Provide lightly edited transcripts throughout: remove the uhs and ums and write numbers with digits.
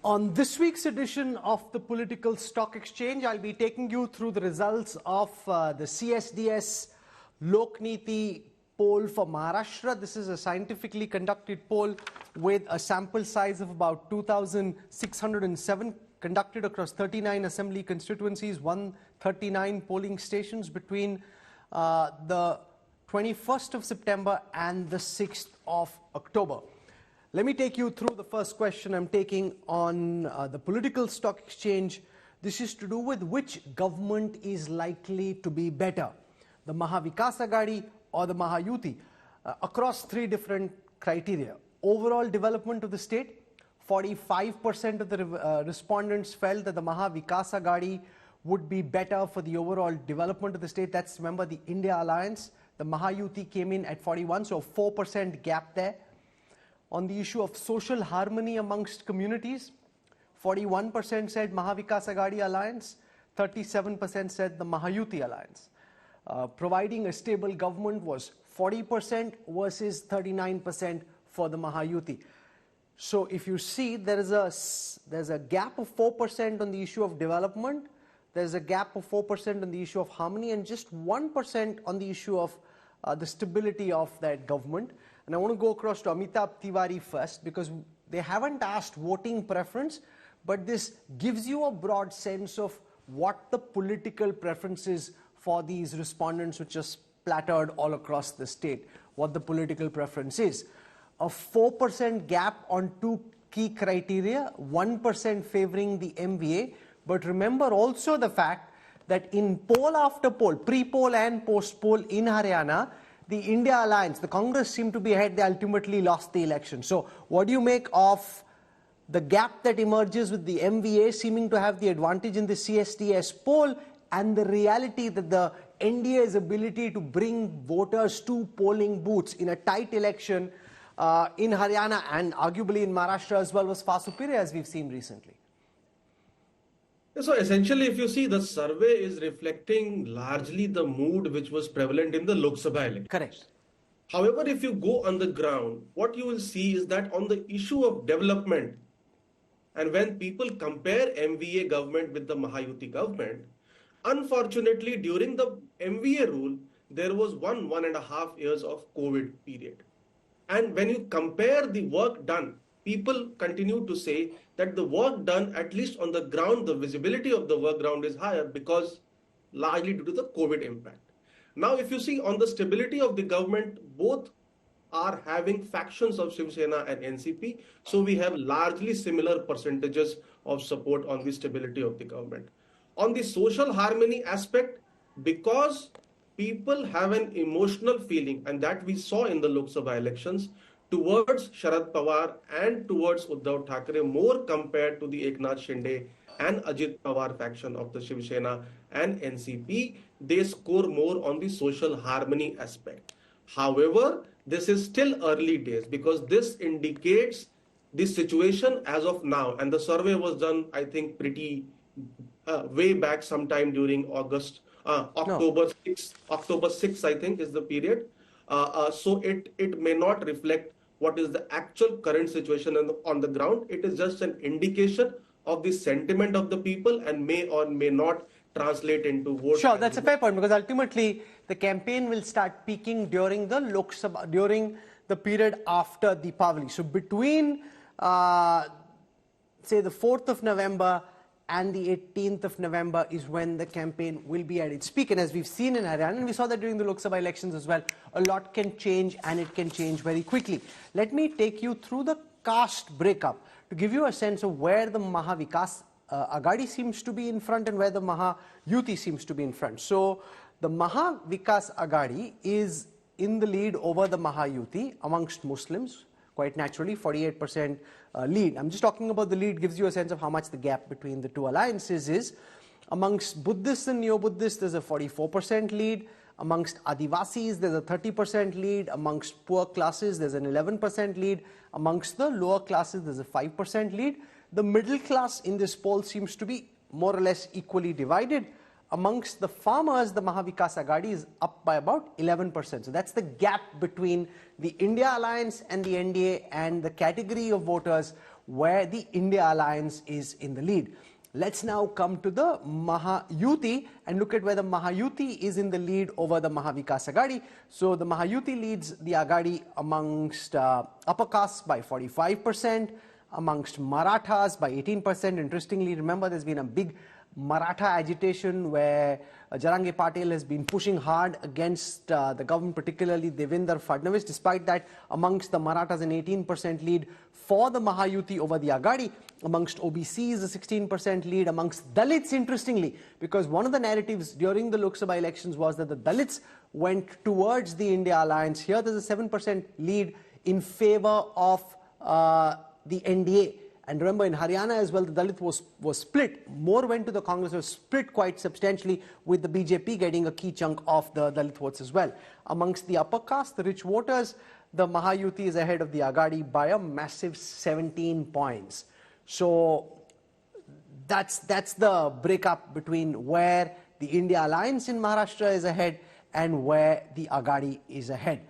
On this week's edition of the Political Stock Exchange, I'll be taking you through the results of the CSDS Lok Neeti poll for Maharashtra. This is a scientifically conducted poll with a sample size of about 2,607, conducted across 39 assembly constituencies, 139 polling stations between the 21st of September and the 6th of October. Let me take you through the first question I'm taking on the Political Stock Exchange. This is to do with which government is likely to be better, the Maha Vikas Aghadi or the Mahayuti, across three different criteria. Overall development of the state, 45% of the respondents felt that the Maha Vikas Aghadi would be better for the overall development of the state. That's, remember, the India alliance. The Mahayuti came in at 41, so 4% gap there. On the issue of social harmony amongst communities, 41% said Maha Vikas Aghadi alliance, 37% said the Mahayuti alliance. Providing a stable government was 40% versus 39% for the Mahayuti. So if you see, there's a gap of 4% on the issue of development, there's a gap of 4% on the issue of harmony, and just 1% on the issue of the stability of that government. And I want to go across to Amitabh Tiwari first, because they haven't asked voting preference, but this gives you a broad sense of what the political preferences for these respondents, which are splattered all across the state, what the political preference is. A 4% gap on two key criteria, 1% favoring the MVA, but remember also the fact that in poll after poll, pre-poll and post-poll in Haryana, the India alliance, the Congress seemed to be ahead. They ultimately lost the election. So what do you make of the gap that emerges with the MVA seeming to have the advantage in the CSDS poll, and the reality that the NDA's ability to bring voters to polling booths in a tight election in Haryana and arguably in Maharashtra as well was far superior, as we've seen recently? So essentially, if you see, the survey is reflecting largely the mood which was prevalent in the Lok Sabha election. Correct. However, if you go on the ground, what you will see is that on the issue of development, and when people compare MVA government with the Mahayuti government, unfortunately, during the MVA rule, there was 1.5 years of COVID period. And when you compare the work done, people continue to say that the work done, at least on the ground, the visibility of the work ground is higher because largely due to the COVID impact. Now, if you see on the stability of the government, both are having factions of Shiv Sena and NCP. So we have largely similar percentages of support on the stability of the government. On the social harmony aspect, because people have an emotional feeling, and that we saw in the Lok Sabha elections, towards Sharad Pawar and towards Uddhav Thackeray more compared to the Eknath Shinde and Ajit Pawar faction of the Shiv Sena and NCP, they score more on the social harmony aspect. However, this is still early days because this indicates the situation as of now, and the survey was done, I think, pretty way back sometime during October 6th, I think, is the period. So it may not reflect what is the actual current situation on the ground. It is just an indication of the sentiment of the people and may or may not translate into vote. Sure, that's a fair point, because ultimately the campaign will start peaking during the Lok Sabha, during the period after Deepavali. So between, say, the 4th of November and the 18th of November is when the campaign will be at its peak. And as we've seen in Haryana, and we saw that during the Lok Sabha elections as well, a lot can change, and it can change very quickly. Let me take you through the caste breakup to give you a sense of where the Maha Vikas Aghadi seems to be in front and where the Mahayuti seems to be in front. So the Maha Vikas Aghadi is in the lead over the Mahayuti amongst Muslims, quite naturally, 48% lead. I'm just talking about the lead, gives you a sense of how much the gap between the two alliances is. Amongst Buddhists and Neo-Buddhists, there's a 44% lead. Amongst Adivasis, there's a 30% lead. Amongst poor classes, there's an 11% lead. Amongst the lower classes, there's a 5% lead. The middle class in this poll seems to be more or less equally divided. Amongst the farmers, the Maha Vikas Aghadi is up by about 11%. So that's the gap between the India alliance and the NDA and the category of voters where the India alliance is in the lead. Let's now come to the Mahayuti and look at where the Mahayuti is in the lead over the Maha Vikas Aghadi. So the Mahayuti leads the Aghadi amongst upper castes by 45%, amongst Marathas by 18%. Interestingly, remember there's been a big Maratha agitation where Jarangi Patil has been pushing hard against the government, particularly Devendra Fadnavis. Despite that, amongst the Marathas, an 18% lead for the Mahayuti over the Aghadi. Amongst OBCs, a 16% lead. Amongst Dalits, interestingly, because one of the narratives during the Lok Sabha elections was that the Dalits went towards the India alliance. Here, there's a 7% lead in favor of the NDA. And remember, in Haryana as well, the Dalit was split. More went to the Congress, was split quite substantially, with the BJP getting a key chunk of the Dalit votes as well. Amongst the upper caste, the rich voters, the Mahayuti is ahead of the Aghadi by a massive 17 points. So that's the breakup between where the India alliance in Maharashtra is ahead and where the Aghadi is ahead.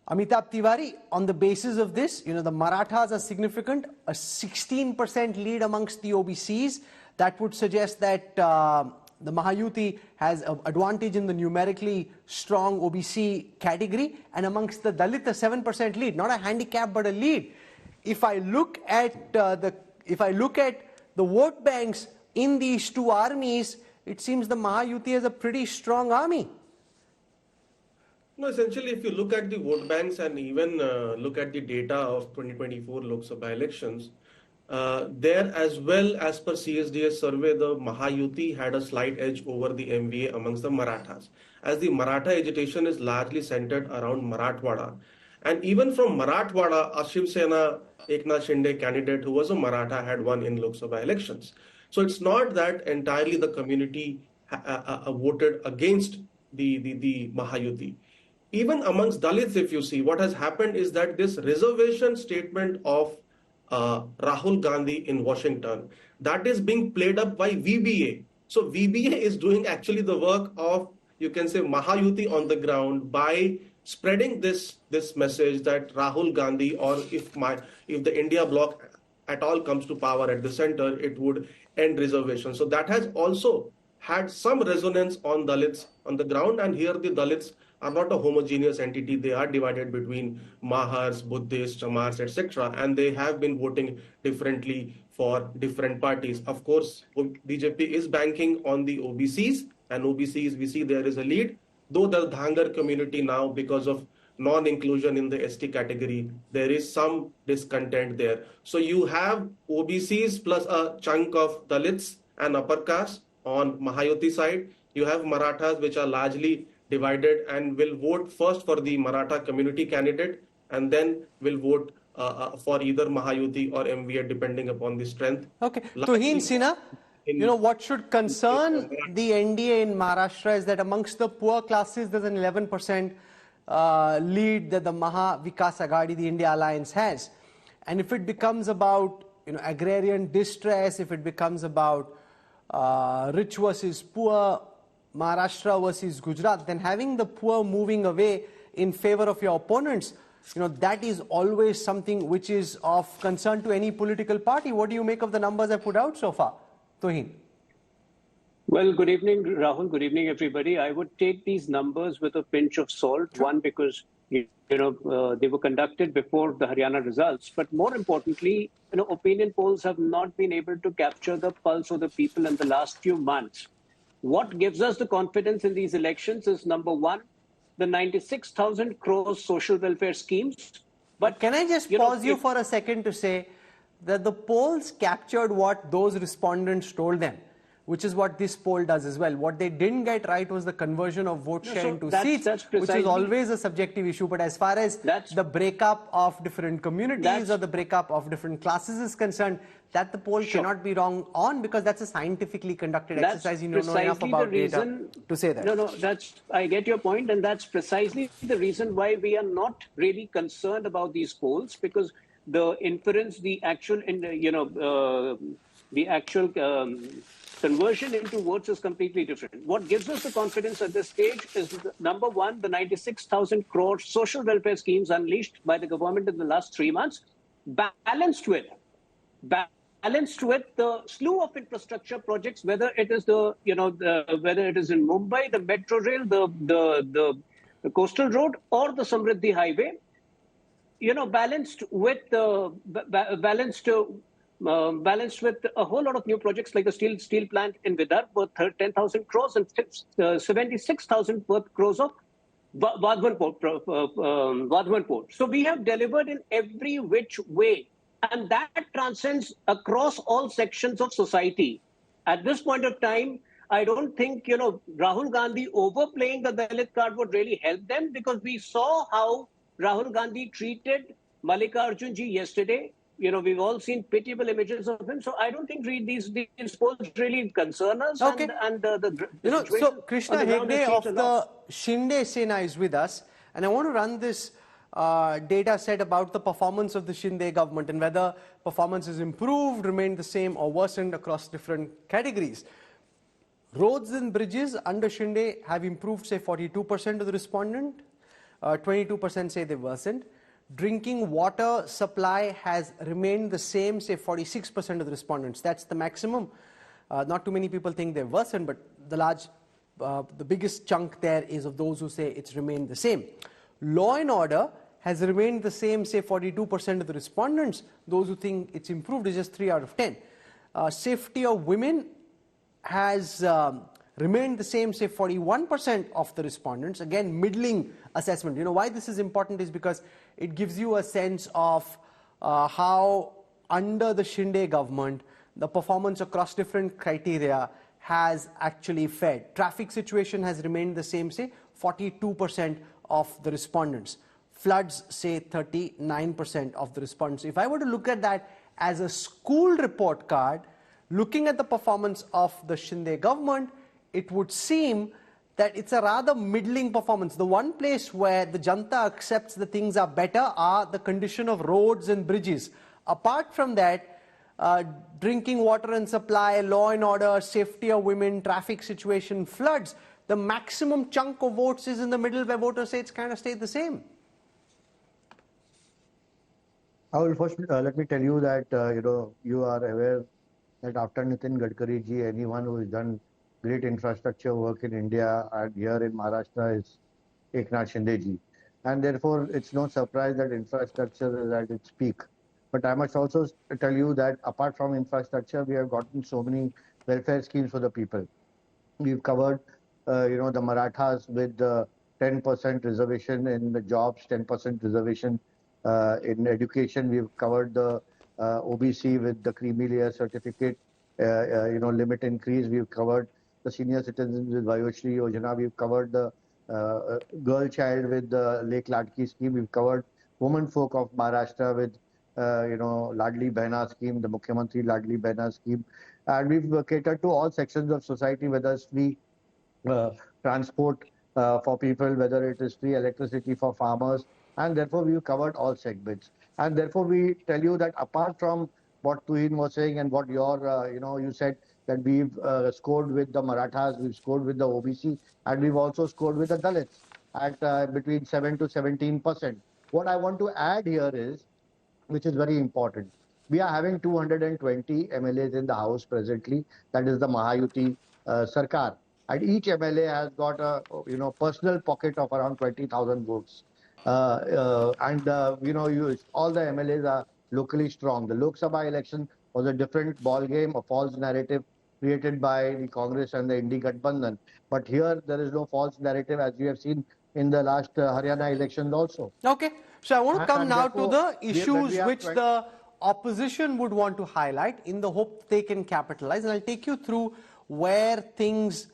Amitabh Tiwari, on the basis of this, the Marathas are significant, a 16% lead amongst the OBCs. That would suggest that the Mahayuti has an advantage in the numerically strong OBC category, and amongst the Dalit, a 7% lead, not a handicap but a lead. If I look at the vote banks in these two armies, it seems the Mahayuti has a pretty strong army. No, essentially, if you look at the vote banks and even look at the data of 2024 Lok Sabha elections, there as well, as per CSDS survey, the Mahayuti had a slight edge over the MVA amongst the Marathas, as the Maratha agitation is largely centered around Marathwada. And even from Marathwada, a Shiv Sena Eknath Shinde candidate who was a Maratha had won in Lok Sabha elections. So it's not that entirely the community voted against the Mahayuti. Even amongst Dalits, if you see, what has happened is that this reservation statement of Rahul Gandhi in Washington, that is being played up by VBA. So VBA is doing actually the work of, you can say, Mahayuti on the ground by spreading this message that Rahul Gandhi, or if the India bloc at all comes to power at the center, it would end reservation. So that has also had some resonance on Dalits on the ground, and here the Dalits are not a homogeneous entity. They are divided between Mahars, Buddhists, Chamars, etc. And they have been voting differently for different parties. Of course, BJP is banking on the OBCs, and OBCs, we see there is a lead, though the Dhangar community now, because of non-inclusion in the ST category, there is some discontent there. So you have OBCs plus a chunk of Dalits and upper caste on Mahayuti side. You have Marathas, which are largely divided and will vote first for the Maratha community candidate and then will vote for either Mahayuti or MVA depending upon the strength. Okay, Tuhin Sinha, what should concern the NDA in Maharashtra is that amongst the poor classes there's an 11% lead that the Maha Vikas Aghadi, the India alliance, has. And if it becomes about agrarian distress, if it becomes about rich versus poor, Maharashtra versus Gujarat, then having the poor moving away in favor of your opponents, that is always something which is of concern to any political party. What do you make of the numbers I put out so far, Tuhin? Well, good evening, Rahul. Good evening, everybody. I would take these numbers with a pinch of salt. One, because they were conducted before the Haryana results, but more importantly, opinion polls have not been able to capture the pulse of the people in the last few months. What gives us the confidence in these elections is, number one, the 96,000 crores social welfare schemes. But can I just pause you for a second to say that the polls captured what those respondents told them, which is what this poll does as well. What they didn't get right was the conversion of vote share into seats, which is always a subjective issue. But as far as the breakup of different communities or the breakup of different classes is concerned, that the poll cannot be wrong on, because that's a scientifically conducted exercise. You know enough about data to say that. I get your point, and that's precisely the reason why we are not really concerned about these polls, because the inference, the actual conversion into votes is completely different. What gives us the confidence at this stage is, number one, the 96,000 crore social welfare schemes unleashed by the government in the last 3 months. balanced with the slew of infrastructure projects, whether it is whether it is in Mumbai, the metro rail, the coastal road, or the Samriddhi highway, balanced with balanced with a whole lot of new projects like the steel plant in Vidarbha worth 10,000 crores and 76,000 worth crores of Vadhavan Port. So we have delivered in every which way, and that transcends across all sections of society. At this point of time, I don't think Rahul Gandhi overplaying the Dalit card would really help them, because we saw how Rahul Gandhi treated Mallikarjun ji yesterday. We've all seen pitiable images of him. So I don't think these polls really concern us. Okay. And so Krishna Hegde of the Shinde Sena is with us, and I want to run this data set about the performance of the Shinde government and whether performance has improved, remained the same, or worsened across different categories. Roads and bridges under Shinde have improved, say 42% of the respondent, 22% say they worsened. Drinking water supply has remained the same, say 46% of the respondents. That's the maximum. Not too many people think they've worsened, but the biggest chunk there is of those who say it's remained the same. Law and order has remained the same, say 42% of the respondents. Those who think it's improved is just 3 out of 10. Safety of women has remained the same, say 41% of the respondents. Again, middling assessment. Why this is important is because it gives you a sense of how under the Shinde government, the performance across different criteria has actually fared. Traffic situation has remained the same, say 42% of the respondents. Floods, say 39% of the respondents. If I were to look at that as a school report card, looking at the performance of the Shinde government, it would seem that it's a rather middling performance. The one place where the Janta accepts the things are better are the condition of roads and bridges. Apart from that, drinking water and supply, law and order, safety of women, traffic situation, floods, the maximum chunk of votes is in the middle, where voters say it's kind of stayed the same. I will first let me tell you that you are aware that after Nitin Gadkari ji, anyone who has done great infrastructure work in India and here in Maharashtra is Eknath Shinde ji. And therefore, it's no surprise that infrastructure is at its peak. But I must also tell you that apart from infrastructure, we have gotten so many welfare schemes for the people. We've covered, the Marathas with the 10% reservation in the jobs, 10% reservation in education. We've covered the OBC with the creamy layer certificate, limit increase. We've covered the senior citizens with Vayashri Yojana. We've covered the girl child with the Lake Ladki scheme. We've covered women folk of Maharashtra with, Ladli Behna scheme, the Mukhyamantri Ladli Behna scheme. And we've catered to all sections of society, whether it's free transport for people, whether it is free electricity for farmers. And therefore, we've covered all segments. And therefore, we tell you that apart from what Tuhin was saying and what you said, that we've scored with the Marathas, we've scored with the OBC, and we've also scored with the Dalits at between 7 to 17%. What I want to add here is, which is very important, we are having 220 MLAs in the House presently. That is the Mahayuti Sarkar. And each MLA has got a personal pocket of around 20,000 votes. All the MLAs are locally strong. The Lok Sabha election was a different ball game, a false narrative created by the Congress and the Indi Gathbandhan. But here there is no false narrative, as we have seen in the last Haryana elections also. Okay, so I want to come now to the issues which the opposition would want to highlight in the hope they can capitalize, and I'll take you through where things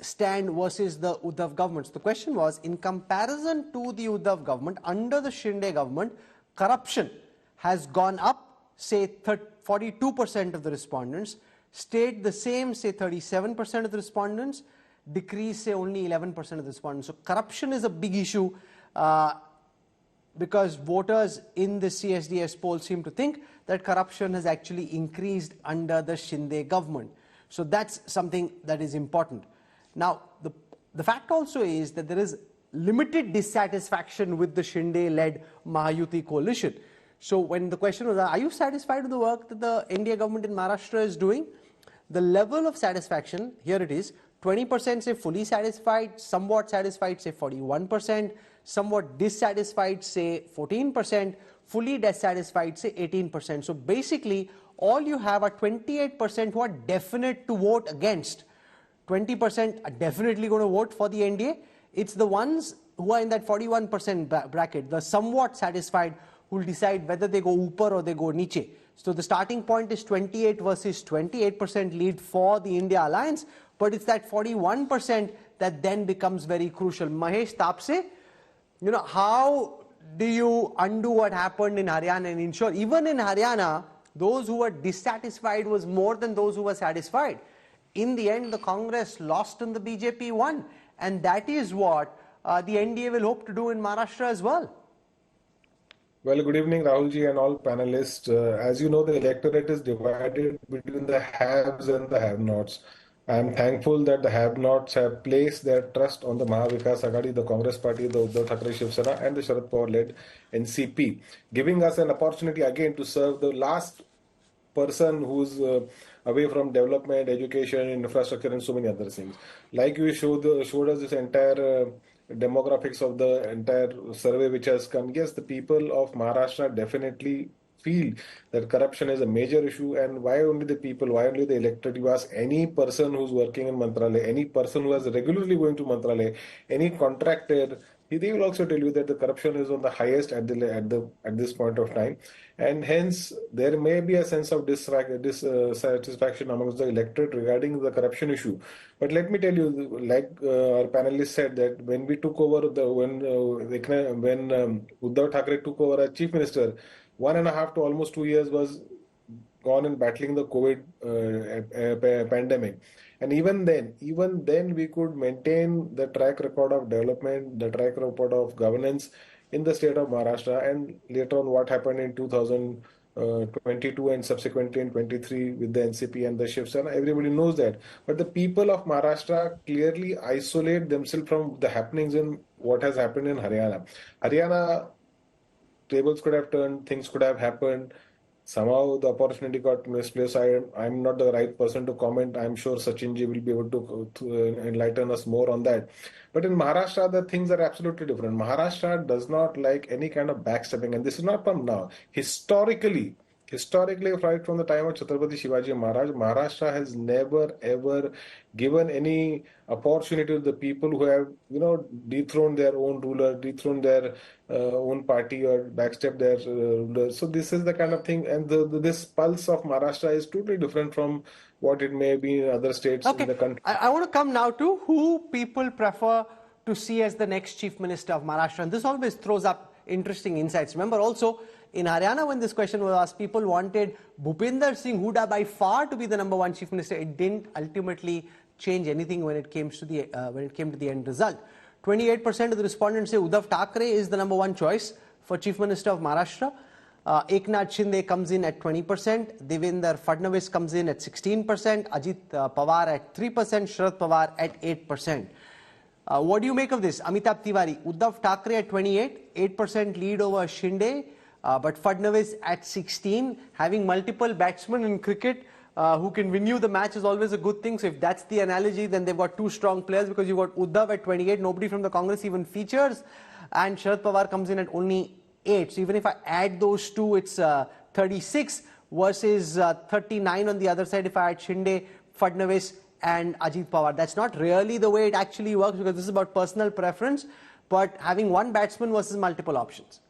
stand versus the Uddhav governments. The question was, in comparison to the Uddhav government, under the Shinde government, corruption has gone up, say 42% of the respondents, stayed the same, say 37% of the respondents, decreased, say only 11% of the respondents. So corruption is a big issue because voters in the CSDS poll seem to think that corruption has actually increased under the Shinde government. So that's something that is important. Now, the fact also is that there is limited dissatisfaction with the Shinde-led Mahayuti coalition. So when the question was, are you satisfied with the work that the NDA government in Maharashtra is doing? The level of satisfaction, here it is, 20% say fully satisfied, somewhat satisfied say 41%, somewhat dissatisfied say 14%, fully dissatisfied say 18%. So basically, all you have are 28% who are definite to vote against. 20% are definitely going to vote for the NDA. It's the ones who are in that 41% bracket, the somewhat satisfied, who will decide whether they go upar or they go niche. So the starting point is 28 versus 28% lead for the India alliance, but it's that 41% that then becomes very crucial. Mahesh Tapse, how do you undo what happened in Haryana and ensure, even in Haryana, those who were dissatisfied was more than those who were satisfied? In the end, the Congress lost and the BJP won. And that is what the NDA will hope to do in Maharashtra as well. Well, good evening, Rahulji and all panelists. As you know, the electorate is divided between the haves and the have-nots. I am thankful that the have-nots have placed their trust on the Maha Vikas Aghadi, the Congress party, the Uddhav Thackeray Shiv Sena, and the Sharad Pawar-led NCP, giving us an opportunity again to serve the last person who's away from development, education, infrastructure, and so many other things. Like you showed us this entire demographics of the entire survey which has come. Yes, the people of Maharashtra definitely feel that corruption is a major issue. And why only the people, why only the electorate? You ask any person who's working in Mantralaya, any person who is regularly going to Mantralaya, any contractor, they will also tell you that the corruption is on the highest at this point of time, and hence there may be a sense of dissatisfaction amongst the electorate regarding the corruption issue. But let me tell you, like our panelists said, that when we took over when Uddhav Thackeray took over as chief minister, 1.5 to almost 2 years was gone in battling the COVID pandemic. And even then we could maintain the track record of development, the track record of governance in the state of Maharashtra. And later on, what happened in 2022 and subsequently in 23 with the NCP and the Shiv Sena, everybody knows that. But the people of Maharashtra clearly isolate themselves from the happenings in what has happened in Haryana. Haryana, tables could have turned, things could have happened. Somehow the opportunity got misplaced. I'm not the right person to comment. I'm sure Sachinji will be able to enlighten us more on that. But in Maharashtra, the things are absolutely different. Maharashtra does not like any kind of backstepping. And this is not from now. Historically, right from the time of Chhatrapati Shivaji Maharaj, Maharashtra has never ever given any opportunity to the people who have, dethroned their own ruler, dethroned their own party, or backstep their ruler. So this is the kind of thing, and this pulse of Maharashtra is totally different from what it may be in other states in the country. I want to come now to who people prefer to see as the next chief minister of Maharashtra, and this always throws up interesting insights. Remember also, in Haryana, when this question was asked, people wanted Bhupinder Singh Hooda by far to be the #1 chief minister. It didn't ultimately change anything when it came to the end result. 28% of the respondents say Uddhav Thackeray is the #1 choice for chief minister of Maharashtra. Eknath Shinde comes in at 20%, Devendra Fadnavis comes in at 16%, Ajit Pawar at 3%, Sharad Pawar at 8%. What do you make of this? Amitabh Tiwari, Uddhav Thackeray at 28, 8% lead over Shinde. But Fadnavis at 16, having multiple batsmen in cricket who can win you the match is always a good thing. So if that's the analogy, then they've got two strong players, because you've got Uddhav at 28, nobody from the Congress even features, and Sharad Pawar comes in at only 8. So even if I add those two, it's 36 versus 39 on the other side if I add Shinde, Fadnavis and Ajit Pawar. That's not really the way it actually works, because this is about personal preference, but having one batsman versus multiple options.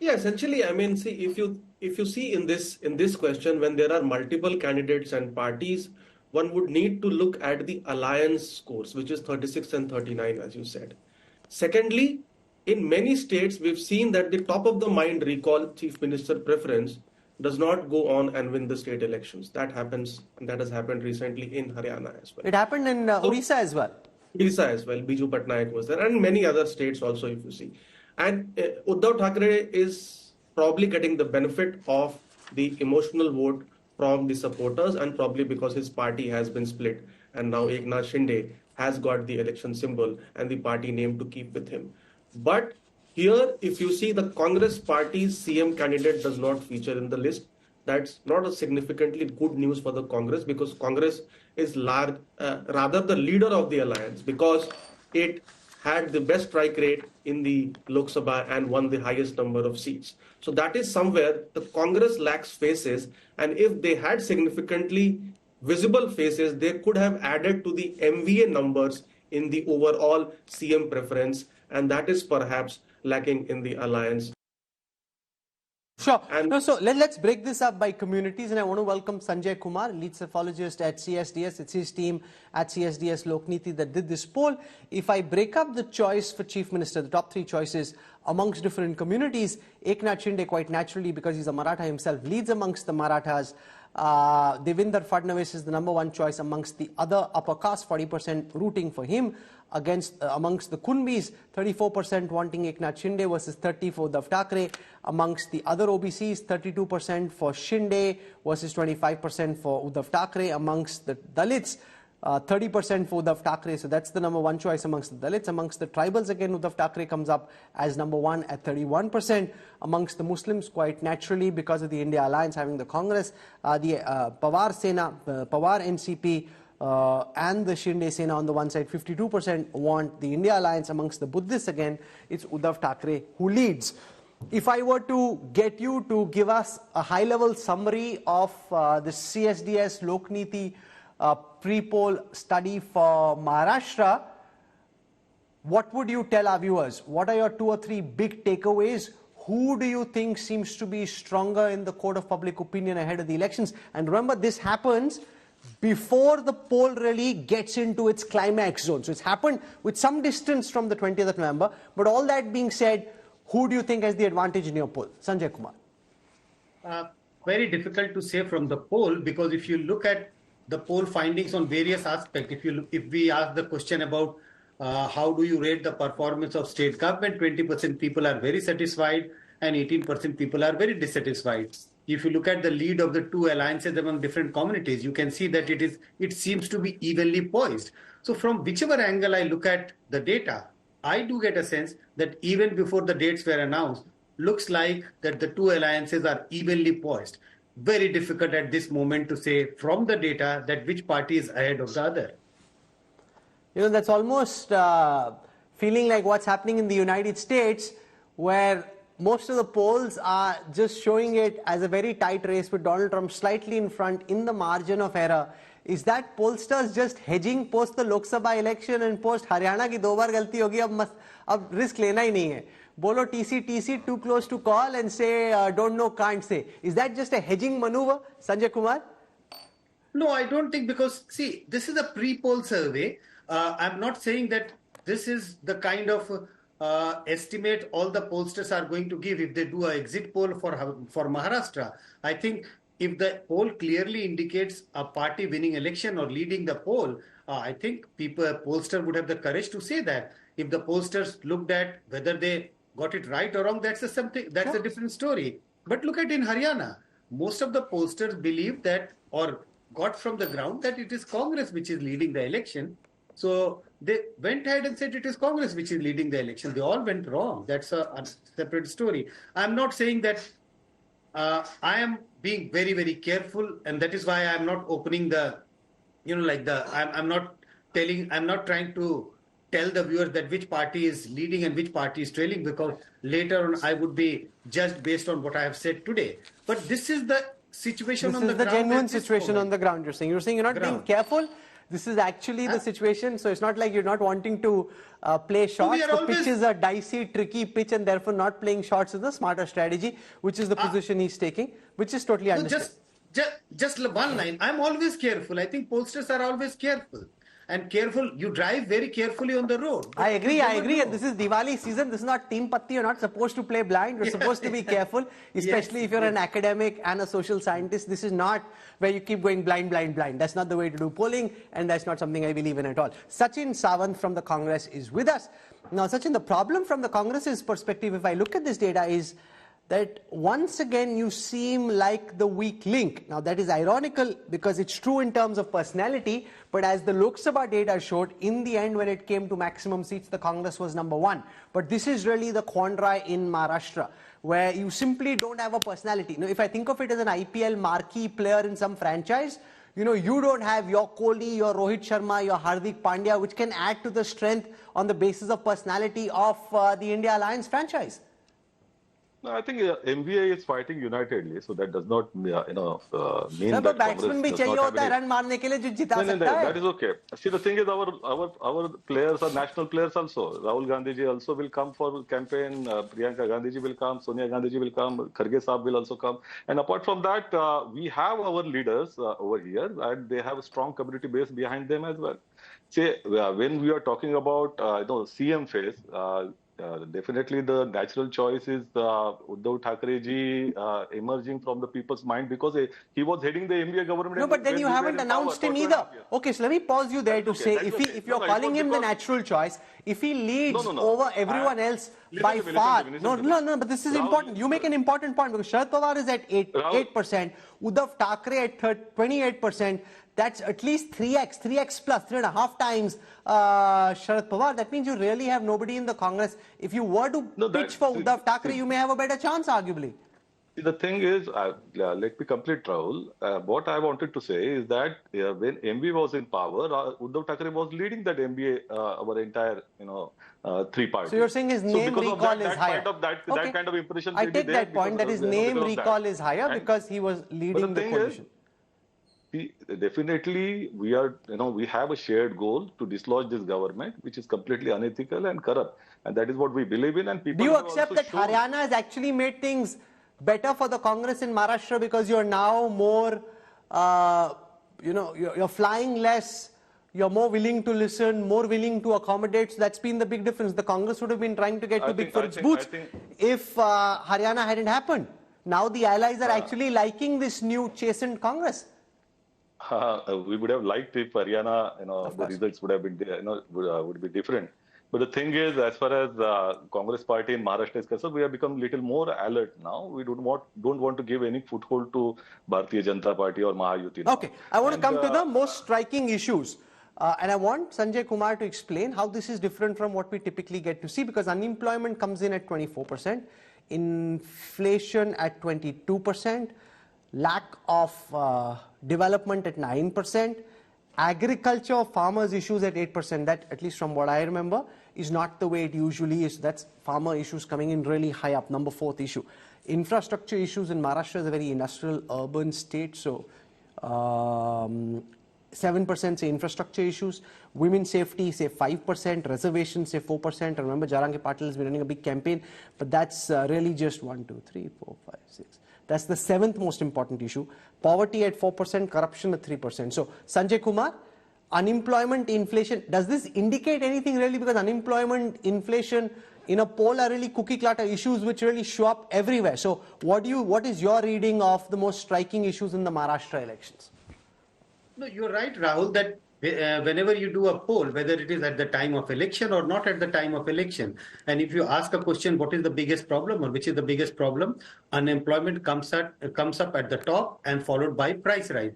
Yeah, essentially, see, if you see in this question, when there are multiple candidates and parties, one would need to look at the alliance scores, which is 36 and 39, as you said. Secondly, in many states, we've seen that the top of the mind recall chief minister preference does not go on and win the state elections. That happens, and that has happened recently in Haryana as well. It happened in Odisha as well. Odisha as well. Biju Patnaik was there, and many other states also, if you see. And Uddhav Thackeray is probably getting the benefit of the emotional vote from the supporters, and probably because his party has been split, and now Eknath Shinde has got the election symbol and the party name to keep with him. But here, if you see, the Congress party's CM candidate does not feature in the list. That's not a significantly good news for the Congress, because Congress is rather the leader of the alliance, because it had the best strike rate in the Lok Sabha and won the highest number of seats. So that is somewhere the Congress lacks faces, and if they had significantly visible faces, they could have added to the MVA numbers in the overall CM preference, and that is perhaps lacking in the alliance. Sure. So let's break this up by communities, and I want to welcome Sanjay Kumar, lead cephalogist at CSDS. It's his team at CSDS Lok Neeti that did this poll. If I break up the choice for Chief Minister, the top 3 choices amongst different communities, Eknath Shinde, quite naturally, because he's a Maratha himself, leads amongst the Marathas. Devendra Fadnavis is the #1 choice amongst the other upper caste, 40% rooting for him. Amongst the Kunbis, 34% wanting Eknath Shinde versus 30% for Uddhav Thackeray. Amongst the other OBCs, 32% for Shinde versus 25% for Uddhav Thackeray. Amongst the Dalits, 30% for Uddhav Thackeray, so that's the #1 choice amongst the Dalits. Amongst the tribals, again, Uddhav Thackeray comes up as #1 at 31%. Amongst the Muslims, quite naturally, because of the India Alliance having the Congress, the Pawar Sena, Pawar NCP, and the Shinde Sena on the one side, 52% want the India Alliance. Amongst the Buddhists, again, it's Uddhav Thackeray who leads. If I were to get you to give us a high-level summary of the CSDS Lok Neeti pre-poll study for Maharashtra, what would you tell our viewers? What are your 2 or 3 big takeaways? Who do you think seems to be stronger in the court of public opinion ahead of the elections? And remember, this happens before the poll really gets into its climax zone. So it's happened with some distance from the 20th of November. But all that being said, who do you think has the advantage in your poll? Sanjay Kumar. Very difficult to say from the poll, because if you look at the poll findings on various aspects, if we ask the question about how do you rate the performance of state government, 20% people are very satisfied and 18% people are very dissatisfied. If you look at the lead of the 2 alliances among different communities, you can see that it seems to be evenly poised. So from whichever angle I look at the data, I do get a sense that even before the dates were announced, looks like that the 2 alliances are evenly poised. Very difficult at this moment to say from the data that which party is ahead of the other. You know, that's almost feeling like what's happening in the United States, where most of the polls are just showing it as a very tight race with Donald Trump slightly in front in the margin of error. Is that pollsters just hedging post the Lok Sabha election and post Haryana की 2 बार गलती होगी, अब risk लेना ही नहीं है. Bolo TC, too close to call, and say don't know, can't say. Is that just a hedging maneuver, Sanjay Kumar? No, I don't think, because see, this is a pre-poll survey. I'm not saying that this is the kind of estimate all the pollsters are going to give if they do an exit poll for Maharashtra. I think if the poll clearly indicates a party winning election or leading the poll, I think pollster would have the courage to say that. If the pollsters looked at whether they got it right or wrong, that's a different story. But look at in Haryana, most of the pollsters believe that, or got from the ground, that it is Congress which is leading the election. So they went ahead and said it is Congress which is leading the election. They all went wrong. That's a separate story. I'm not saying that I am being very, very careful, and that is why I'm not opening I'm not trying to tell the viewers that which party is leading and which party is trailing, because later on I would be judged based on what I have said today. But this is the situation on the ground. This is the genuine situation on the ground, you're saying. You're saying you're not being careful. This is actually the situation. So it's not like you're not wanting to play shots. The pitch is a dicey, tricky pitch, and therefore not playing shots is the smarter strategy, which is the position he's taking, which is totally understood. Just one line. I'm always careful. I think pollsters are always careful. And careful, you drive very carefully on the road. I agree. And this is Diwali season. This is not Team Patti. You're not supposed to play blind. You're supposed to be careful, especially if you're an academic and a social scientist. This is not where you keep going blind. That's not the way to do polling, and that's not something I believe in at all. Sachin Sawant from the Congress is with us. Now, Sachin, the problem from the Congress's perspective, if I look at this data, is that once again you seem like the weak link. Now that is ironical because it's true in terms of personality, but as the Lok Sabha data showed, in the end when it came to maximum seats, the Congress was #1. But this is really the quandary in Maharashtra, where you simply don't have a personality. Now, if I think of it as an IPL marquee player in some franchise, you know, you don't have your Kohli, your Rohit Sharma, your Hardik Pandya, which can add to the strength on the basis of personality of the India Alliance franchise. No, I think MVA is fighting unitedly, so that does not mean Sir, that batsman bhi chahiye hota hai run marne ke liye jo jita sakta hai. That is okay. See, the thing is, our players are national players also. Rahul Gandhi ji also will come for campaign. Priyanka Gandhi ji will come. Sonia Gandhi ji will come. Kharge Saab will also come. And apart from that, we have our leaders over here, and they have a strong community base behind them as well. See, when we are talking about CM phase. Definitely the natural choice is Uddhav Thackeray ji emerging from the people's mind because he was heading the MVA government. No, but then you haven't announced him either. Okay, so let me pause you there to say, if you're calling him the natural choice, if he leads over everyone else by far, no, but this is important. You make an important point because Sharad Pawar is at 8%, Uddhav Thackeray at 28%. That's at least 3x plus, 3.5 times Sharad Pawar. That means you really have nobody in the Congress. If you were to pitch for Uddhav Thackeray, you may have a better chance, arguably. The thing is, let me complete, Rahul. What I wanted to say is that when MV was in power, Uddhav Thackeray was leading that MBA, our entire, three parties. So you're saying his name recall is higher. That kind of impression. I take that point that his name recall is higher because he was leading the coalition. Definitely, we have a shared goal to dislodge this government, which is completely unethical and corrupt, and that is what we believe in. And people do you accept that Haryana has actually made things better for the Congress in Maharashtra because you're now more, you're flying less, you're more willing to listen, more willing to accommodate? So that's been the big difference. The Congress would have been trying to get too big for its boots if Haryana hadn't happened. Now the allies are actually liking this new chastened Congress. We would have liked if Haryana, the results would have been, would be different. But the thing is, as far as Congress party in Maharashtra is concerned, we have become a little more alert now. We don't want to give any foothold to Bharatiya Janata Party or Mahayuti. Okay, I want to come to the most striking issues. And I want Sanjay Kumar to explain how this is different from what we typically get to see, because unemployment comes in at 24%, inflation at 22%, lack of development at 9%, agriculture, farmers' issues at 8%. That, at least from what I remember, is not the way it usually is. That's farmer issues coming in really high up, number 4th issue. Infrastructure issues in Maharashtra is a very industrial urban state, so 7% say infrastructure issues, women's safety say 5%, reservations say 4%. Remember, Jarangi Patil has been running a big campaign, but that's really just 1, 2, 3, 4, 5, 6. That's the 7th most important issue. Poverty at 4%, corruption at 3%. So, Sanjay Kumar, unemployment, inflation, does this indicate anything really? Because unemployment, inflation in a poll are really cookie cutter issues which really show up everywhere. So, what is your reading of the most striking issues in the Maharashtra elections? No, you're right, Rahul, that whenever you do a poll, whether it is at the time of election or not at the time of election, and if you ask a question, what is the biggest problem or which is the biggest problem, unemployment comes up at the top and followed by price rise.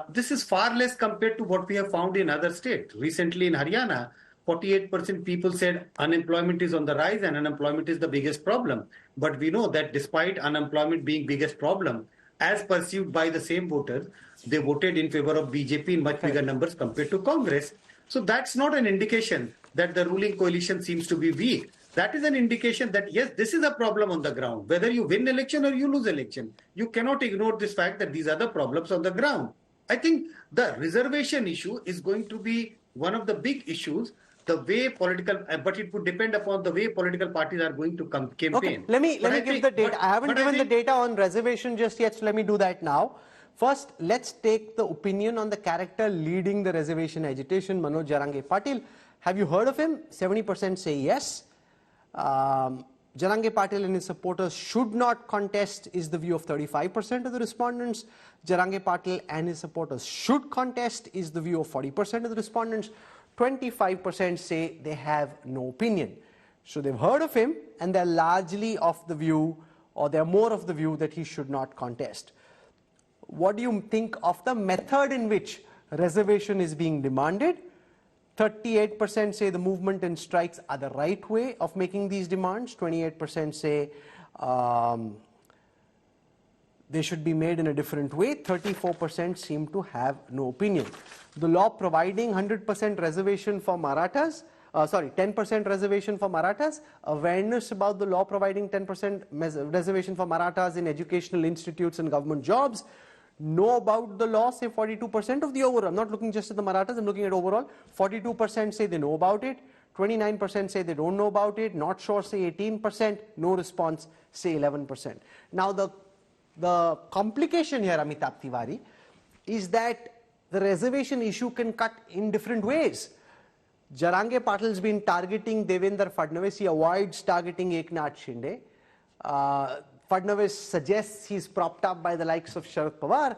This is far less compared to what we have found in other states. Recently in Haryana, 48% people said unemployment is on the rise and unemployment is the biggest problem. But we know that despite unemployment being biggest problem, as perceived by the same voters, they voted in favor of BJP in much bigger numbers compared to Congress. So that's not an indication that the ruling coalition seems to be weak. That is an indication that, yes, this is a problem on the ground. Whether you win election or you lose election, you cannot ignore this fact that these are the problems on the ground. I think the reservation issue is going to be one of the big issues. The way political, but it would depend upon the way political parties are going to campaign. Okay, let me give the data. I haven't given the data on reservation just yet, so let me do that now. First, let's take the opinion on the character leading the reservation agitation, Manoj Jarangi Patil. Have you heard of him? 70% say yes. Jarangi Patil and his supporters should not contest is the view of 35% of the respondents. Jarangi Patil and his supporters should contest is the view of 40% of the respondents. 25% say they have no opinion. So they've heard of him and they're largely of the view or they're more of the view that he should not contest. What do you think of the method in which reservation is being demanded? 38% say the movement and strikes are the right way of making these demands. 28% say they should be made in a different way. 34% seem to have no opinion. The law providing 100% reservation for Marathas, 10% reservation for Marathas, awareness about the law providing 10% reservation for Marathas in educational institutes and government jobs, know about the law, say 42% of the overall. I'm not looking just at the Marathas, I'm looking at overall. 42% say they know about it, 29% say they don't know about it, not sure say 18%, no response say 11%. Now the complication here, Amitabh Tiwari, is that the reservation issue can cut in different ways. Jarange Patil's been targeting Devendra Fadnavis, he avoids targeting Eknath Shinde. Fadnavis suggests he's propped up by the likes of Sharad Pawar.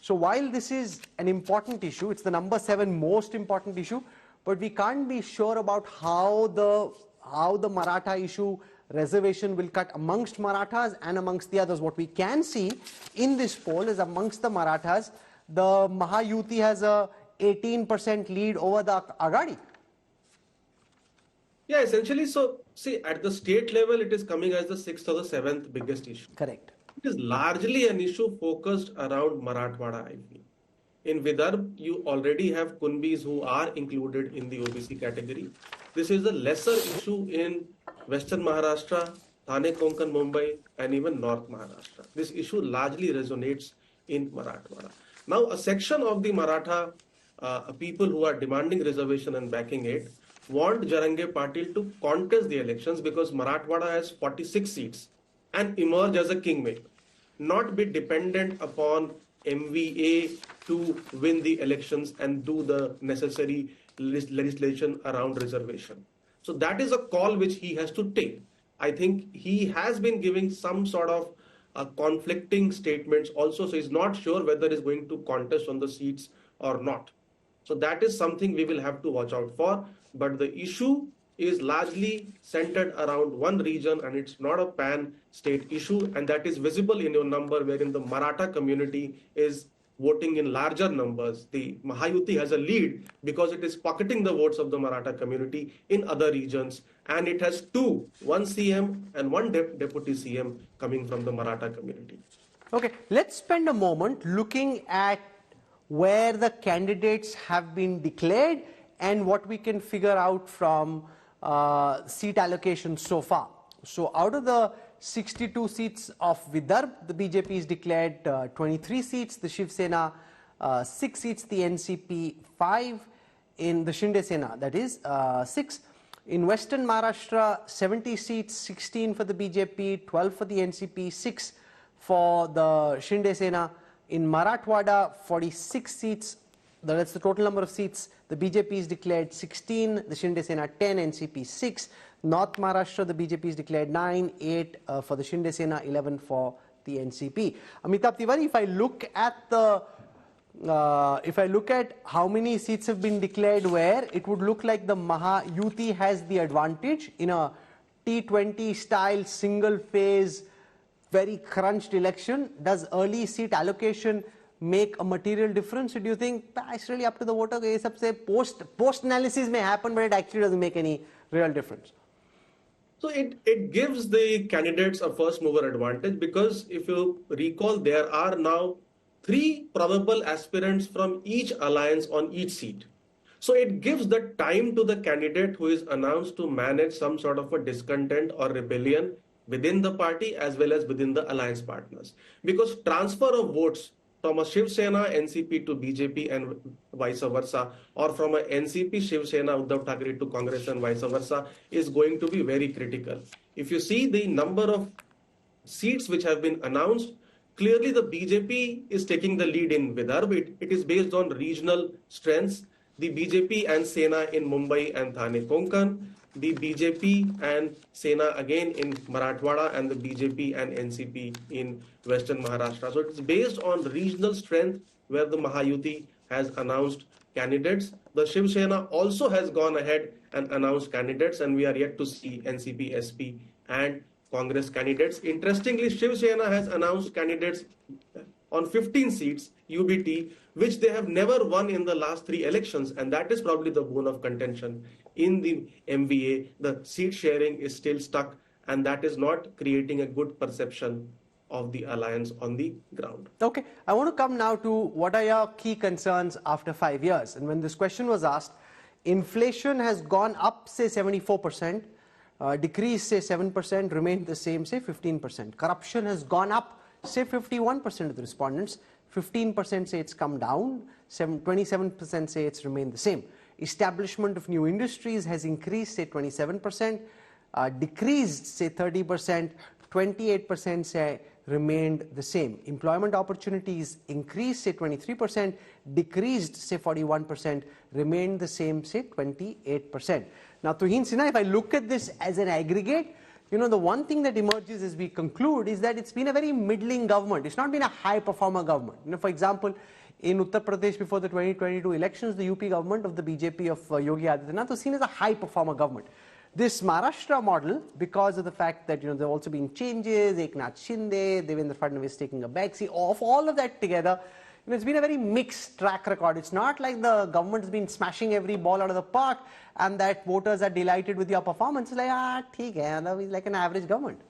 So while this is an important issue, it's the number 7 most important issue, but we can't be sure about how the Maratha issue reservation will cut amongst Marathas and amongst the others. What we can see in this poll is amongst the Marathas, the Mahayuti has a 18% lead over the Aghadi. Yeah, essentially, so see, at the state level, it is coming as the 6th or the 7th biggest issue. Correct. It is largely an issue focused around Marathwada, I feel. In Vidarbha, you already have Kunbis who are included in the OBC category. This is a lesser issue in Western Maharashtra, Thane, Konkan, Mumbai, and even North Maharashtra. This issue largely resonates in Marathwada. Now, a section of the Maratha people who are demanding reservation and backing it want Jarange Patil to contest the elections because Marathwada has 46 seats and emerge as a kingmaker, not be dependent upon MVA to win the elections and do the necessary legislation around reservation. So that is a call which he has to take. I think he has been giving some sort of conflicting statements also, so he's not sure whether he's going to contest on the seats or not. So that is something we will have to watch out for. But the issue is largely centered around one region and it's not a pan-state issue, and that is visible in your number wherein the Maratha community is voting in larger numbers. The Mahayuti has a lead because it is pocketing the votes of the Maratha community in other regions, and it has one CM and one deputy CM coming from the Maratha community. Okay, let's spend a moment looking at where the candidates have been declared and what we can figure out from seat allocation so far. So out of the 62 seats of Vidarbha, the BJP is declared 23 seats, the Shiv Sena 6 seats, the NCP 5, in the Shinde Sena, that is 6. In Western Maharashtra, 70 seats, 16 for the BJP, 12 for the NCP, 6 for the Shinde Sena. In Marathwada, 46 seats, that's the total number of seats. The BJP is declared 16, the Shinde Sena 10, NCP 6. North Maharashtra, the BJP is declared 9, 8 for the Shinde Sena, 11 for the NCP. Amitabh Tiwari, if I look at how many seats have been declared where, it would look like the Mahayuti has the advantage in a T20 style single phase, very crunched election. Does early seat allocation make a material difference? Or do you think it's really up to the voter? Post analysis may happen, but it actually doesn't make any real difference. So it gives the candidates a first mover advantage because if you recall, there are now 3 probable aspirants from each alliance on each seat. So it gives the time to the candidate who is announced to manage some sort of a discontent or rebellion within the party as well as within the alliance partners. Because transfer of votes from a Shiv Sena NCP to BJP and vice versa, or from a NCP Shiv Sena Uddhav Thackeray to Congress and vice versa, is going to be very critical. If you see the number of seats which have been announced, clearly the BJP is taking the lead in Vidarbha. It is based on regional strengths. The BJP and Sena in Mumbai and Thane Konkan, the BJP and Sena again in Marathwada, and the BJP and NCP in Western Maharashtra. So it's based on regional strength where the Mahayuti has announced candidates. The Shiv Sena also has gone ahead and announced candidates, and we are yet to see NCP, SP and Congress candidates. Interestingly, Shiv Sena has announced candidates on 15 seats, UBT, which they have never won in the last 3 elections, and that is probably the bone of contention in the MVA. The seat sharing is still stuck, and that is not creating a good perception of the alliance on the ground. Okay, I want to come now to what are your key concerns after 5 years. And when this question was asked, inflation has gone up, say 74%, decreased, say 7%, remained the same, say 15%. Corruption has gone up, say 51% of the respondents, 15% say it's come down, 27% say it's remained the same. Establishment of new industries has increased, say 27%, decreased, say 30%, 28% say remained the same. Employment opportunities increased, say 23%, decreased, say 41%, remained the same, say 28%. Now, Tuhin Sinha, if I look at this as an aggregate, you know, the one thing that emerges as we conclude is that it's been a very middling government. It's not been a high performer government. You know, for example, in Uttar Pradesh before the 2022 elections, the UP government of the BJP of Yogi Adityanath was seen as a high performer government. This Maharashtra model, because of the fact that, you know, there have also been changes, Eknath Shinde, Devendra Fadnavis taking a backseat, of all of that together, you know, it's been a very mixed track record. It's not like the government's been smashing every ball out of the park and that voters are delighted with your performance. It's like, theek hai, it's like an average government.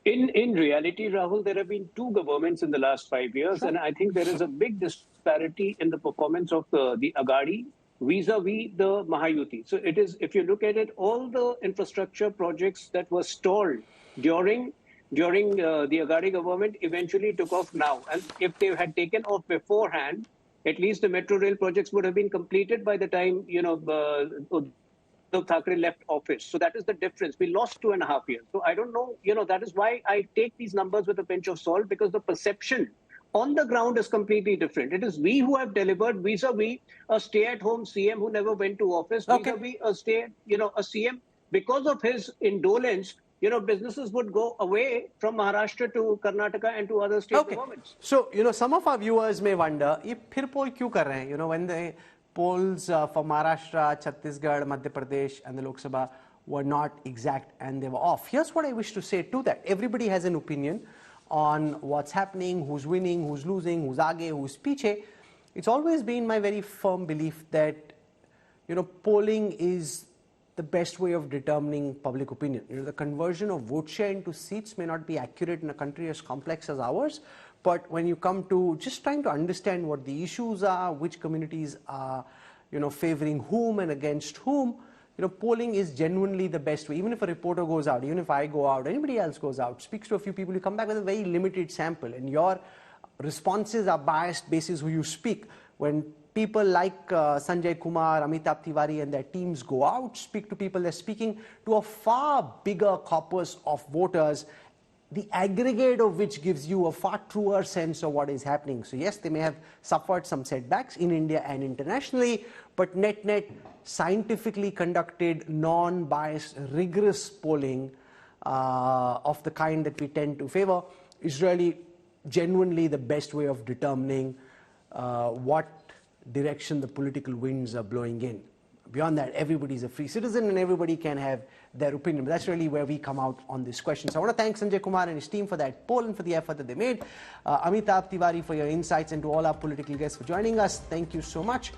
In reality, Rahul, there have been 2 governments in the last 5 years, and I think there is a big disparity in the performance of the Aghadi vis-a-vis the Mahayuti. So it is, if you look at it, all the infrastructure projects that were stalled during the Aghadi government eventually took off now. And if they had taken off beforehand, at least the metro rail projects would have been completed by the time, you know, Uddhav Thackeray left office. So that is the difference. We lost 2.5 years. So I don't know, you know, that is why I take these numbers with a pinch of salt, because the perception on the ground is completely different. It is we who have delivered vis-a-vis a stay-at-home CM who never went to office, vis-a-vis a CM, because of his indolence, you know, businesses would go away from Maharashtra to Karnataka and to other state governments. So, you know, some of our viewers may wonder, ye phir poll kyun kar rahe hain? You know, when the polls for Maharashtra, Chhattisgarh, Madhya Pradesh and the Lok Sabha were not exact and they were off. Here's what I wish to say to that. Everybody has an opinion on what's happening, who's winning, who's losing, who's aage, who's piche. It's always been my very firm belief that, you know, polling is the best way of determining public opinion. You know, the conversion of vote share into seats may not be accurate in a country as complex as ours, but when you come to just trying to understand what the issues are, which communities are, you know, favoring whom and against whom, you know, polling is genuinely the best way. Even if a reporter goes out, even if I go out, anybody else goes out, speaks to a few people, you come back with a very limited sample, and your responses are biased basis who you speak. When people like Sanjay Kumar, Amitabh Tiwari and their teams go out, speak to people, they're speaking to a far bigger corpus of voters, the aggregate of which gives you a far truer sense of what is happening. So yes, they may have suffered some setbacks in India and internationally, but net-net, scientifically conducted, non-biased, rigorous polling of the kind that we tend to favor is really genuinely the best way of determining what direction the political winds are blowing in. Beyond that, everybody's a free citizen and everybody can have their opinion. But that's really where we come out on this question. So I want to thank Sanjay Kumar and his team for that poll and for the effort that they made. Amitabh Tiwari for your insights, and to all our political guests for joining us. Thank you so much.